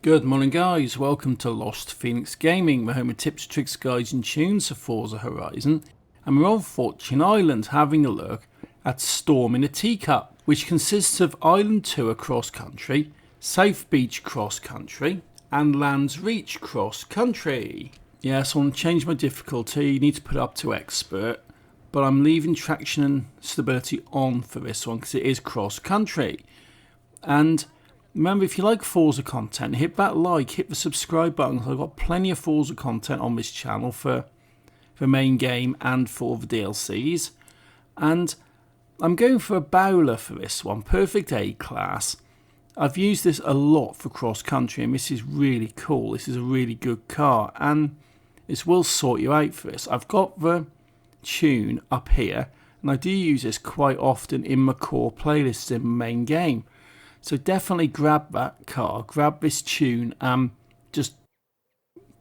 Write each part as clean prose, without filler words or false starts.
Good morning guys, welcome to Lost Phoenix Gaming, my home of tips, tricks, guides and tunes for Forza Horizon, and we're on Fortune Island having a look at Storm in a Teacup, which consists of Island Tour cross country, South Beach cross country and Lands Reach cross country. Yes, I want to change my difficulty, you need to put it up to expert, but I'm leaving traction and stability on for this one because it is cross country. And remember, if you like Forza content, hit that like, hit the subscribe button. I've got plenty of Forza content on this channel for the main game and for the DLCs. And I'm going for a Bowler for this one, perfect A class. I've used this a lot for cross country and this is really cool. This is a really good car and this will sort you out for this. I've got the tune up here and I do use this quite often in my core playlists in the main game. So definitely grab that car, grab this tune and just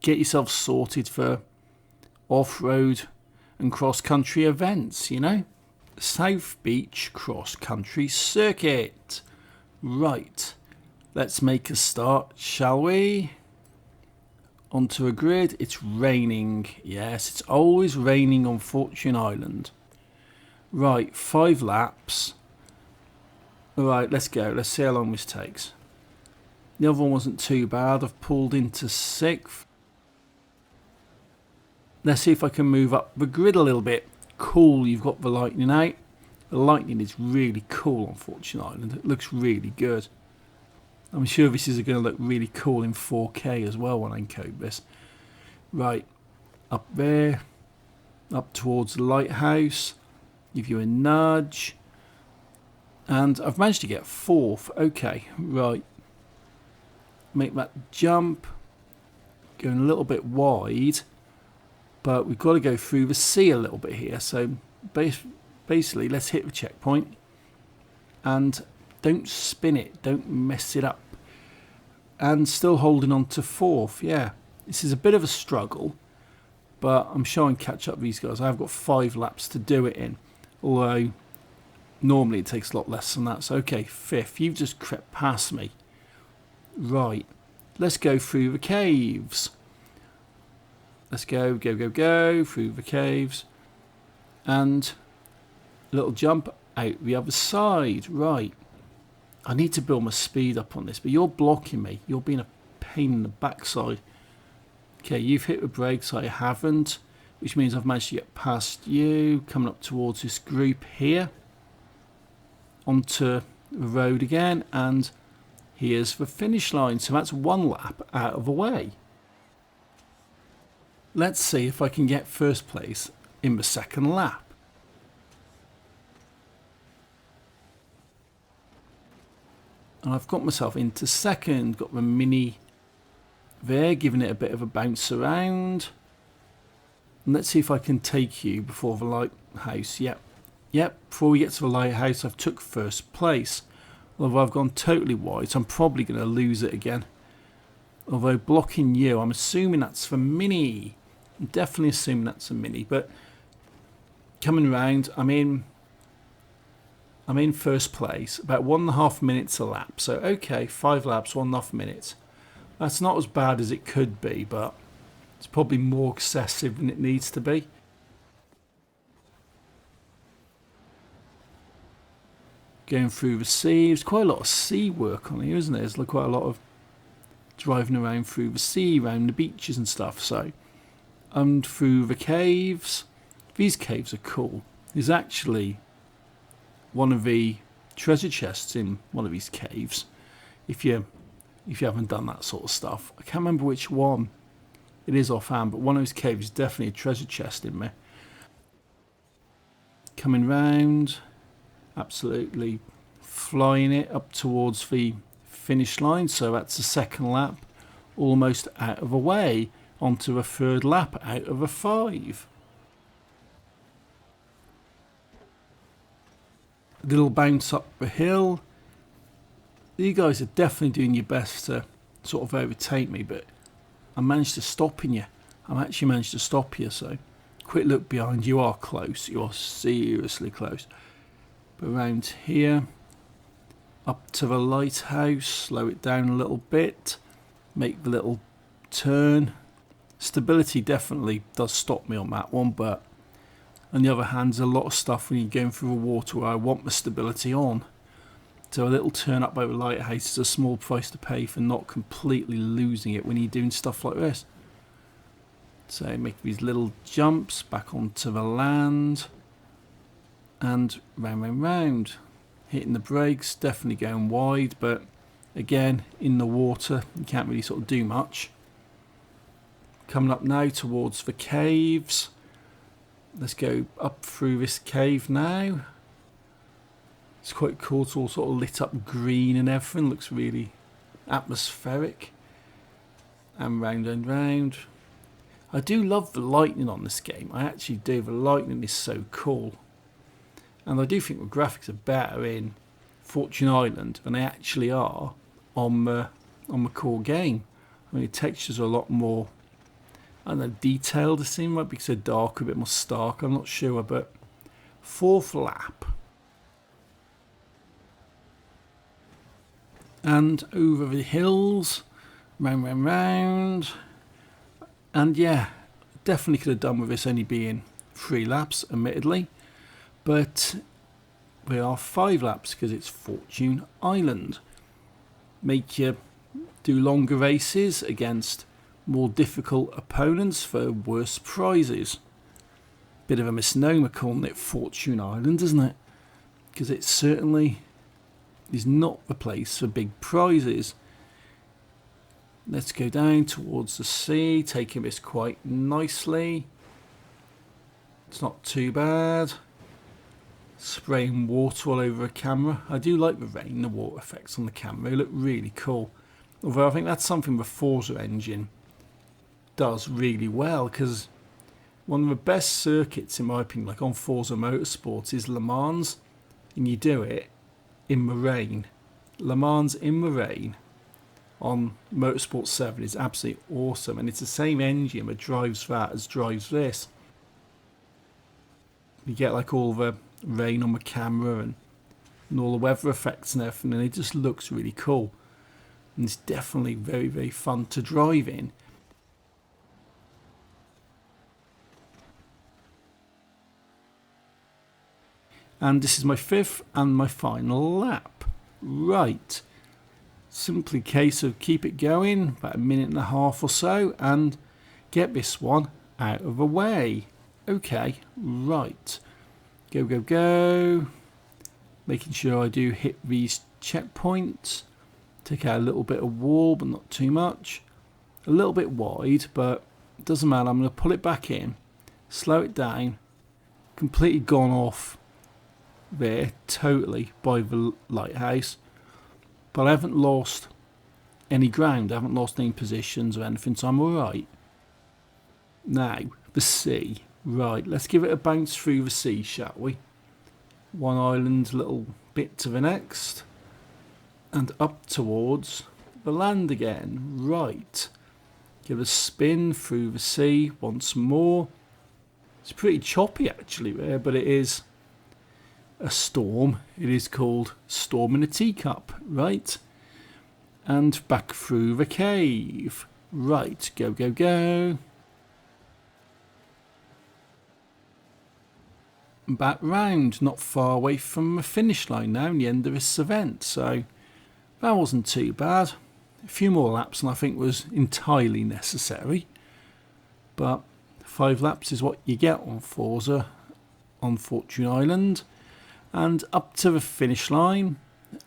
get yourself sorted for off-road and cross-country events, you know. South Beach cross-country circuit. Right, let's make a start, shall we? Onto a grid. It's raining. Yes, it's always raining on Fortune Island. Right, 5 laps. Alright, let's go. Let's see how long this takes. The other one wasn't too bad. I've pulled into 6th. Let's see if I can move up the grid a little bit. Cool, you've got the lightning out. The lightning is really cool on Fortune Island. It looks really good. I'm sure this is going to look really cool in 4K as well when I encode this. Right, up there. Up towards the lighthouse. Give you a nudge. And I've managed to get 4th. Okay, right. Make that jump. Going a little bit wide. But we've got to go through the sea a little bit here. So basically, let's hit the checkpoint. And don't spin it. Don't mess it up. And still holding on to 4th. Yeah, this is a bit of a struggle. But I'm sure I can catch up with these guys. I've got 5 laps to do it in. Although normally it takes a lot less than that. So okay, 5th. You've just crept past me. Right. Let's go through the caves. Let's go through the caves. And a little jump out the other side. Right. I need to build my speed up on this, but you're blocking me. You're being a pain in the backside. Okay, you've hit the brakes. I haven't. Which means I've managed to get past you. Coming up towards this group here. Onto the road again, and here's the finish line. So that's 1 lap out of the way. Let's see if I can get first place in the 2nd lap. And I've got myself into 2nd, got the Mini there, giving it a bit of a bounce around. And let's see if I can take you before the lighthouse. Yep, before we get to the lighthouse, I've took 1st place. Although I've gone totally wide, so I'm probably going to lose it again. Although blocking you, I'm assuming that's for Mini. I'm definitely assuming that's a Mini. But coming round, I'm in 1st place. About 1.5 minutes a lap. So okay, 5 laps, 1.5 minutes. That's not as bad as it could be, but it's probably more excessive than it needs to be. Going through the sea. There's quite a lot of sea work on here, isn't there? There's quite a lot of driving around through the sea, around the beaches and stuff. So, and through the caves. These caves are cool. There's actually one of the treasure chests in one of these caves. If you haven't done that sort of stuff. I can't remember which one it is offhand, but one of those caves is definitely a treasure chest in there. Coming round. Absolutely flying it up towards the finish line. So that's the 2nd lap, almost out of the way. Onto a 3rd lap out of a 5. A little bounce up the hill. You guys are definitely doing your best to sort of overtake me, but I managed to stop you. I actually managed to stop you, so quick look behind. You are close. You are seriously close. But around here, up to the lighthouse, slow it down a little bit. make the little turn. Stability definitely does stop me on that one, but on the other hand, there's a lot of stuff when you're going through the water where I want my stability on. So a little turn up by the lighthouse is a small price to pay for not completely losing it when you're doing stuff like this. So make these little jumps back onto the land and round. Hitting the brakes, definitely going wide, but again, in the water, you can't really sort of do much. Coming up now towards the caves. Let's go up through this cave now. It's quite cool, it's all sort of lit up green and everything, looks really atmospheric. And round. I do love the lightning on this game, I actually do, the lightning is so cool. And I do think the graphics are better in Fortune Island than they actually are on the core game. I mean, the textures are a lot more, I don't know, detailed, it seems like, because they're darker, a bit more stark, I'm not sure, but fourth lap. And over the hills, round. And yeah, definitely could have done with this only being 3 laps, admittedly. But we are 5 laps because it's Fortune Island. Make you do longer races against more difficult opponents for worse prizes. Bit of a misnomer calling it Fortune Island, isn't it? Because it certainly is not the place for big prizes. Let's go down towards the sea, taking this quite nicely. It's not too bad. Spraying water all over a camera. I do like the rain, the water effects on the camera. They look really cool. Although I think that's something the Forza engine does really well, because one of the best circuits, in my opinion, like on Forza Motorsports, is Le Mans, and you do it in the rain. Le Mans in the rain on Motorsport 7 is absolutely awesome, and it's the same engine that drives that as drives this. You get like all the rain on the camera and all the weather effects and everything, and it just looks really cool, and it's definitely very fun to drive in. And this is my 5th and my final lap. Right, simply case of keep it going about 1.5 minutes or so and get this one out of the way. Okay, right, go, making sure I do hit these checkpoints, take out a little bit of wall but not too much, a little bit wide, but it doesn't matter. I'm going to pull it back in, slow it down, completely gone off there totally by the lighthouse, but I haven't lost any ground, I haven't lost any positions or anything, so I'm alright. Now the sea. Right, let's give it a bounce through the sea, shall we? One island little bit to the next and up towards the land again. Right, give a spin through the sea once more. It's pretty choppy actually there, but it is a storm. It is called Storm in a Teacup, right? And back through the cave. Right, go. Back round, not far away from the finish line now, and the end of this event, so that wasn't too bad. A few more laps and I think was entirely necessary, but 5 laps is what you get on Forza on Fortune Island. And up to the finish line,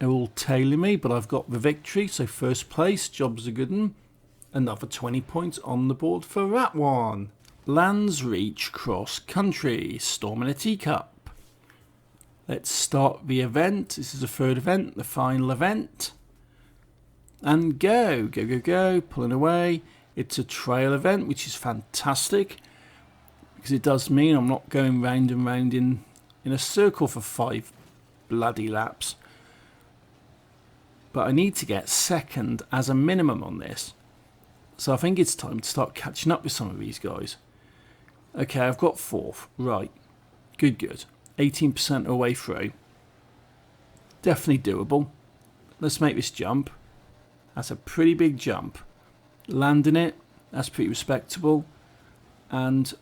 it will tailor me, but I've got the victory, so first place, job's a good one. Another 20 points on the board for that one. Lands Reach Cross Country, Storm in a Teacup. Let's start the event. This is the 3rd event, the final event. And go, pulling away. It's a trail event, which is fantastic, because it does mean I'm not going round and round in a circle for 5 bloody laps. But I need to get 2nd as a minimum on this. So I think it's time to start catching up with some of these guys. Okay, I've got 4th. Right. Good. 18% of the way through. Definitely doable. Let's make this jump. That's a pretty big jump. landing it, that's pretty respectable, and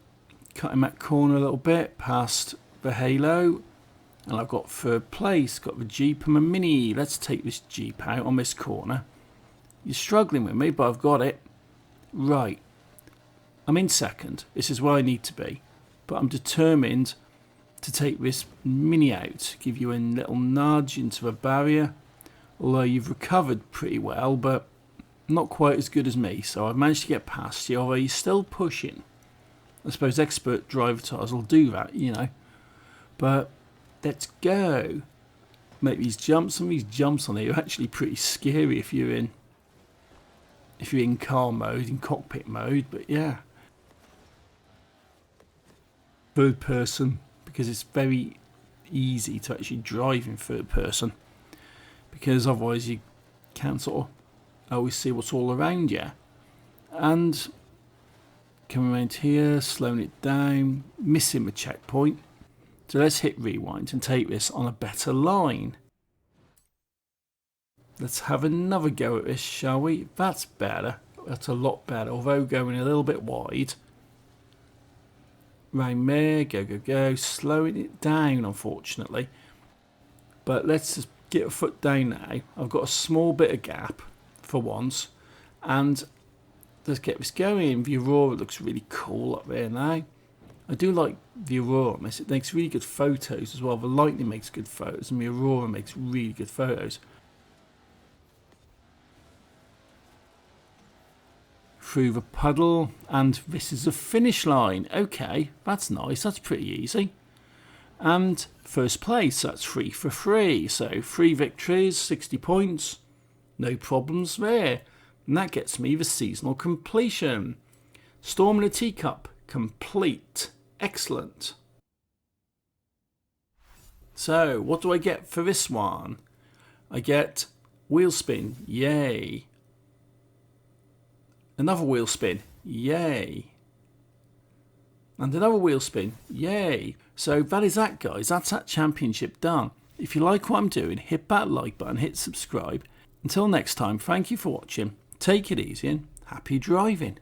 cutting that corner a little bit past the halo, and I've got third place, got the Jeep and the Mini. Let's take this Jeep out on this corner. You're struggling with me, but I've got it. Right, I'm in second. This is where I need to be, but I'm determined to take this Mini out, give you a little nudge into the barrier, although you've recovered pretty well, but not quite as good as me, so I've managed to get past you, although you're still pushing. I suppose expert driver tires will do that, you know, but let's go. Make these jumps, and these jumps on here are actually pretty scary if you're in car mode, in cockpit mode, but yeah. Third person, because it's very easy to actually drive in third person, because otherwise you can't sort of always see what's all around you. And coming around here, slowing it down, missing the checkpoint. So let's hit rewind and take this on a better line. Let's have another go at this, shall we? That's better. That's a lot better, although going a little bit wide. Round there, go, go, go. Slowing it down, unfortunately. But let's just get a foot down now. I've got a small bit of gap for once. And let's get this going. The Aurora looks really cool up there now. I do like the Aurora on this. It makes really good photos as well. The Lightning makes good photos, and the Aurora makes really good photos. Through the puddle, and this is the finish line. Okay, that's nice. That's pretty easy. And first place, that's 3 for 3. So 3 victories, 60 points. No problems there. And that gets me the seasonal completion. Storm in a Teacup, complete. Excellent. So, what do I get for this one? I get wheel spin, yay. Another wheel spin, yay. And another wheel spin, yay. So that is that, guys. That's that championship done. If you like what I'm doing, hit that like button, hit subscribe. Until next time, thank you for watching. Take it easy and happy driving.